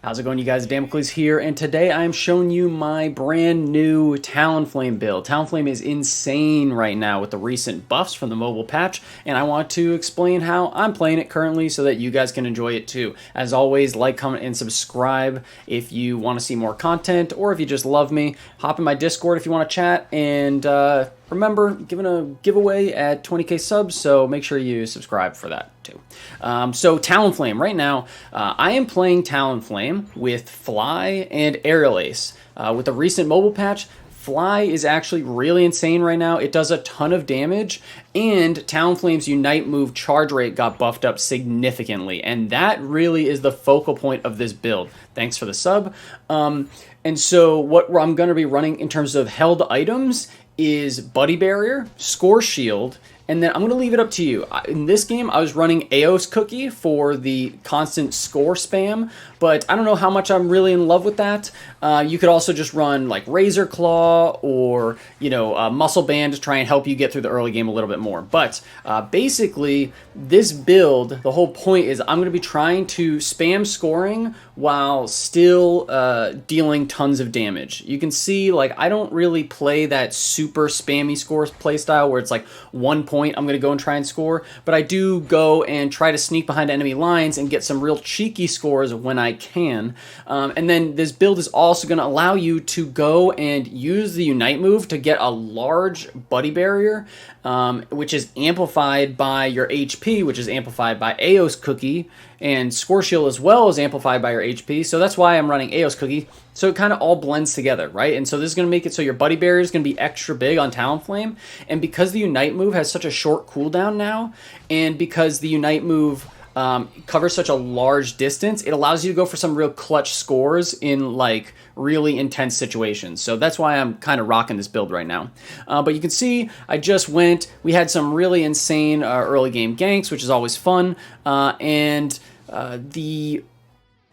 How's it going, you guys? Damocles here, and today I'm showing you my brand new Talonflame build. Talonflame is insane right now with the recent buffs from the mobile patch, and I want to explain how I'm playing it currently so that you guys can enjoy it too. As always, like, comment, and subscribe if you want to see more content, or if you just love me. Hop in my Discord if you want to chat, and remember, giving a giveaway at 20k subs, so make sure you subscribe for that too. So Talonflame, right now, I am playing Talonflame with Fly and Aerial Ace. With the recent mobile patch, Fly is actually really insane right now. It does a ton of damage, and Talonflame's Unite move charge rate got buffed up significantly, and that really is the focal point of this build. Thanks for the sub. And so what I'm going to be running in terms of held items is Buddy Barrier, Score Shield, and then I'm going to leave it up to you. In this game, I was running Eos Cookie for the constant score spam, but I don't know how much I'm really in love with that. You could also just run like Razor Claw or, Muscle Band to try and help you get through the early game a little bit more. But basically, this build, the whole point is I'm going to be trying to spam scoring while still dealing tons of damage. You can see, I don't really play that super spammy score playstyle where it's like 1 point I'm going to go and try and score, but I do go and try to sneak behind enemy lines and get some real cheeky scores when I can. And then this build is also going to allow you to go and use the Unite move to get a large Buddy Barrier, which is amplified by your HP, which is amplified by Eos Cookie, and Score Shield as well is amplified by your HP. So that's why I'm running Eos Cookie. So it kind of all blends together, right? And so this is going to make it so your Buddy Barrier is going to be extra big on Talonflame. And because the Unite move has such a short cooldown now, and because the Unite move covers such a large distance, it allows you to go for some real clutch scores in really intense situations. So that's why I'm kind of rocking this build right now. But you can see I just we had some really insane early game ganks, which is always fun.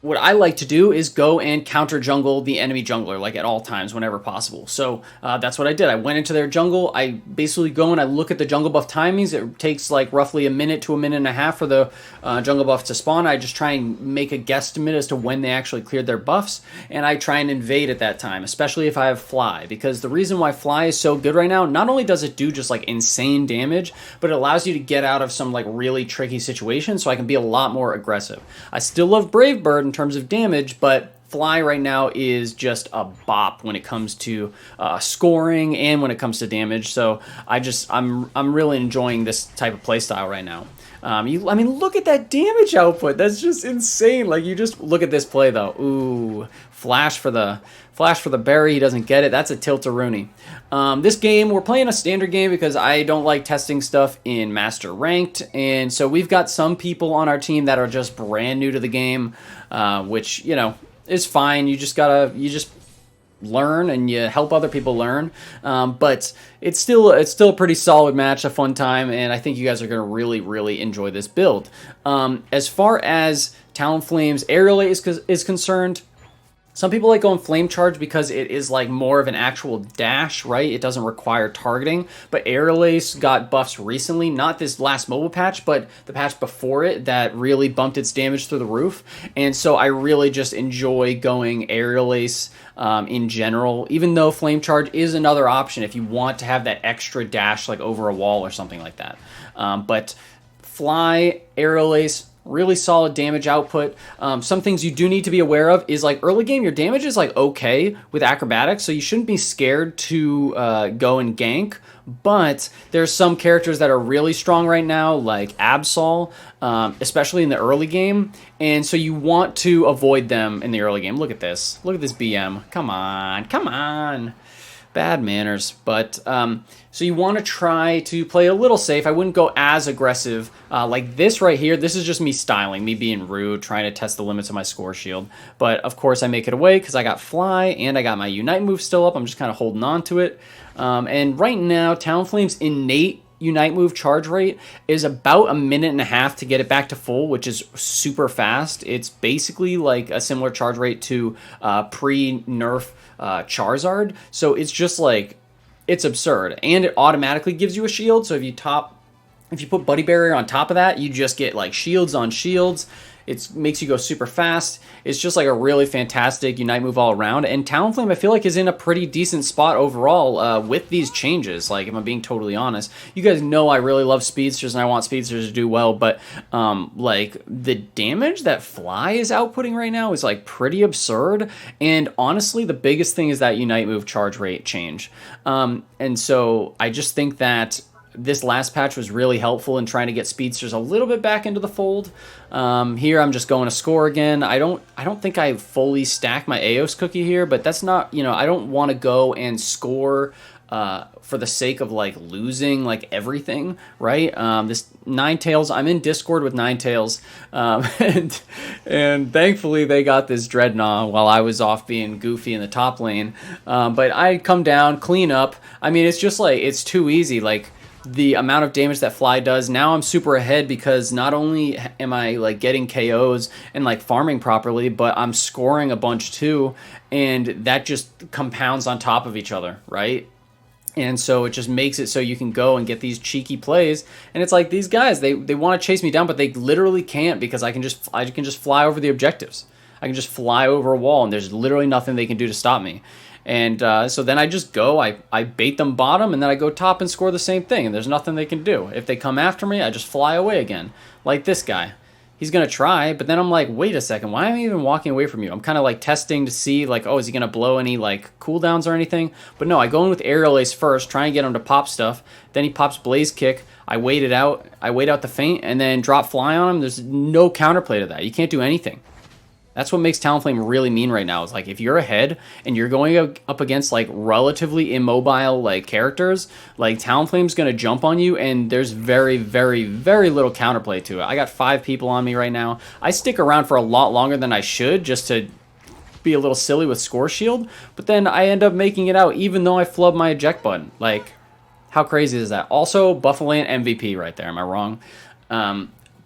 What I like to do is go and counter jungle the enemy jungler, at all times, whenever possible. So that's what I did. I went into their jungle. I basically go and I look at the jungle buff timings. It takes roughly a minute to a minute and a half for the jungle buff to spawn. I just try and make a guesstimate as to when they actually cleared their buffs, and I try and invade at that time, especially if I have Fly, because the reason why Fly is so good right now, not only does it do just insane damage, but it allows you to get out of some really tricky situations, so I can be a lot more aggressive. I still love Brave Bird in terms of damage, but Fly right now is just a bop when it comes to scoring and when it comes to damage. So I'm really enjoying this type of playstyle right now. Look at that damage output. That's just insane. You just look at this play though. Ooh, flash for the berry. He doesn't get it. That's a tilt-a-rooney. This game, we're playing a standard game because I don't like testing stuff in Master Ranked, and so we've got some people on our team that are just brand new to the game, which, is fine. You just learn and you help other people learn. But it's still a pretty solid match, a fun time, and I think you guys are going to really, really enjoy this build. As far as Talonflame's Aerial Ace is concerned, some people like going Flame Charge because it is more of an actual dash, right? It doesn't require targeting. But Aerial Ace got buffs recently, not this last mobile patch, but the patch before it that really bumped its damage through the roof. And so I really just enjoy going Aerial Ace in general, even though Flame Charge is another option if you want to have that extra dash over a wall or something like that. But Fly, Aerial Ace, really solid damage output. Some things you do need to be aware of is early game, your damage is okay with acrobatics, so you shouldn't be scared to go and gank. But there's some characters that are really strong right now, like Absol, especially in the early game, and so you want to avoid them in the early game. Look at this. Look at this BM. Come on. Come on. Bad manners. But so you want to try to play a little safe. I wouldn't go as aggressive like this right here. This is just me styling, me being rude, trying to test the limits of my Score Shield. But of course I make it away because I got Fly and I got my Unite move still up. I'm just kind of holding on to it. And right now, Talonflame's innate Unite move charge rate is about a minute and a half to get it back to full, which is super fast. It's basically a similar charge rate to pre-nerf Charizard. So it's just it's absurd. And it automatically gives you a shield. So if you top If you put Buddy Barrier on top of that, you just get like shields on shields. It makes you go super fast. It's just like a really fantastic Unite move all around. And Talonflame, I feel like, is in a pretty decent spot overall with these changes. Like, if I'm being totally honest, you guys know I really love speedsters and I want speedsters to do well. But like the damage that Fly is outputting right now is like pretty absurd. And honestly, the biggest thing is that Unite move charge rate change. And so I just think that this last patch was really helpful in trying to get speedsters a little bit back into the fold. Here I'm just going to score again. I don't think I fully stack my Aos cookie here, but that's not, I don't want to go and score for the sake of like losing like everything, right? This Ninetales, I'm in Discord with Ninetales, and thankfully they got this Dreadnaw while I was off being goofy in the top lane. But I come down, clean up. I mean, it's just like, it's too easy. Like, the amount of damage that Fly does, now I'm super ahead because not only am I like getting KOs and like farming properly, but I'm scoring a bunch too, and that just compounds on top of each other, right? And so it just makes it so you can go and get these cheeky plays, and it's like these guys, they want to chase me down, but they literally can't because I can just fly over the objectives. I can just fly over a wall, and there's literally nothing they can do to stop me. And so then I just go, I bait them bottom, and then I go top and score the same thing, and there's nothing they can do. If they come after me, I just fly away again. Like this guy. He's going to try, but then I'm like, wait a second, why am I even walking away from you? I'm kind of like testing to see, like, oh, is he going to blow any like cooldowns or anything? But no, I go in with Aerial Ace first, try and get him to pop stuff. Then he pops Blaze Kick. I wait it out. I wait out the feint, and then drop Fly on him. There's no counterplay to that. You can't do anything. That's what makes Talonflame really mean right now. Is like if you're ahead and you're going up against like relatively immobile like characters, like Talonflame's gonna jump on you, and there's very, very, very little counterplay to it. I got 5 people on me right now. I stick around for a lot longer than I should just to be a little silly with Score Shield, but then I end up making it out even though I flub my eject button. Like, how crazy is that? Also, Buffalo MVP right there. Am I wrong?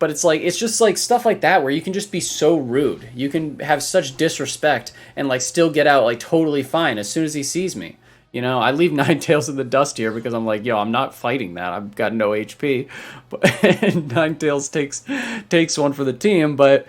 But it's like, it's just like stuff like that where you can just be so rude. You can have such disrespect and like still get out like totally fine as soon as he sees me. I leave Ninetales in the dust here because I'm like, yo, I'm not fighting that. I've got no HP. But and Ninetales takes one for the team, but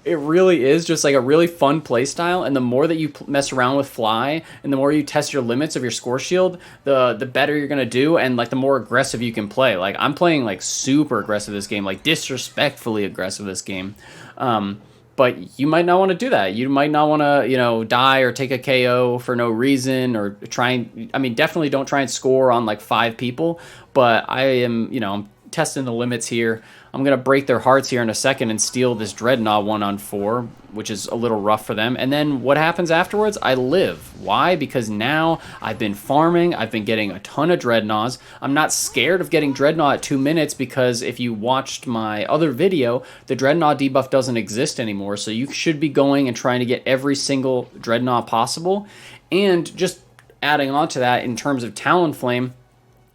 it really is just like a really fun play style, and the more that you mess around with Fly and the more you test your limits of your Score Shield, the better you're gonna do, and like the more aggressive you can play. Like, I'm playing like super aggressive this game, like disrespectfully aggressive this game. But you might not want to do that. You might not want to, die or take a KO for no reason, or definitely don't try and score on like 5 people. But I am, I'm testing the limits here. I'm going to break their hearts here in a second and steal this Dreadnaw 1-on-4, which is a little rough for them. And then what happens afterwards? I live. Why? Because now I've been farming. I've been getting a ton of Dreadnaws. I'm not scared of getting Dreadnaw at 2 minutes because if you watched my other video, the Dreadnaw debuff doesn't exist anymore. So you should be going and trying to get every single Dreadnaw possible. And just adding on to that in terms of Talonflame,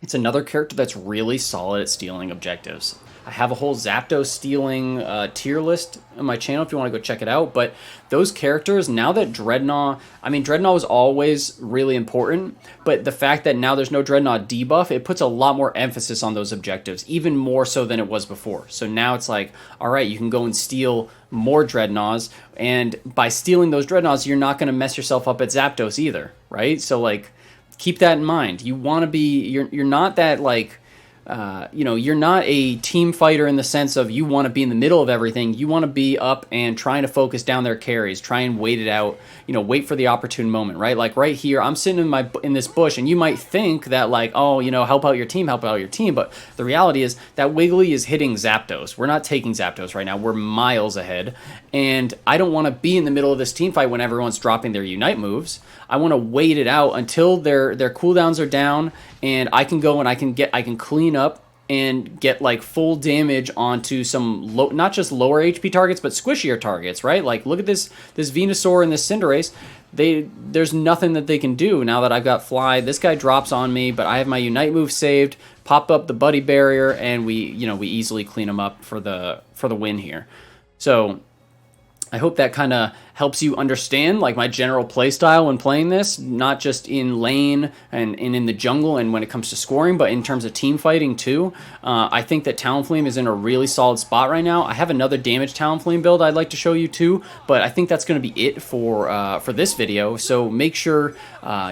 it's another character that's really solid at stealing objectives. I have a whole Zapdos stealing tier list on my channel if you want to go check it out. But those characters, now that Dreadnaw, Dreadnaw was always really important, but the fact that now there's no Dreadnaw debuff, it puts a lot more emphasis on those objectives, even more so than it was before. So now it's like, all right, you can go and steal more Dreadnaws, and by stealing those Dreadnaws, you're not going to mess yourself up at Zapdos either, right? So like, keep that in mind. You want to be, you're not that like, you're not a team fighter in the sense of you want to be in the middle of everything. You want to be up and trying to focus down their carries, try and wait it out, wait for the opportune moment, right? Like right here, I'm sitting in this bush, and you might think that like, oh, help out your team, but the reality is that Wiggly is hitting Zapdos. We're not taking Zapdos right now. We're miles ahead, and I don't want to be in the middle of this team fight when everyone's dropping their Unite moves. I want to wait it out until their cooldowns are down, and I can go and I can clean up and get like full damage onto some not just lower HP targets, but squishier targets, right? Like, look at this Venusaur and this Cinderace. There's nothing that they can do now that I've got Fly. This guy drops on me, but I have my Unite move saved, pop up the Buddy Barrier, and we easily clean them up for the win here. So I hope that kind of helps you understand like my general play style when playing this, not just in lane and in the jungle and when it comes to scoring, but in terms of team fighting too. I think that Talonflame is in a really solid spot right now. I have another damage Talonflame build I'd like to show you too, but I think that's going to be it for this video. So make sure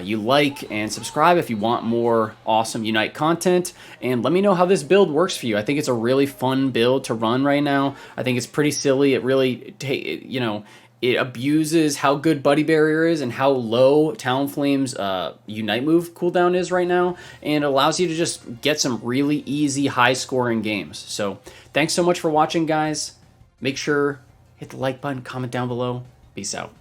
you like and subscribe if you want more awesome Unite content, and let me know how this build works for you. I think it's a really fun build to run right now. I think it's pretty silly. It really, you know, it abuses how good Buddy Barrier is and how low Talonflame's Unite move cooldown is right now, and it allows you to just get some really easy, high-scoring games. So thanks so much for watching, guys. Make sure hit the like button, comment down below. Peace out.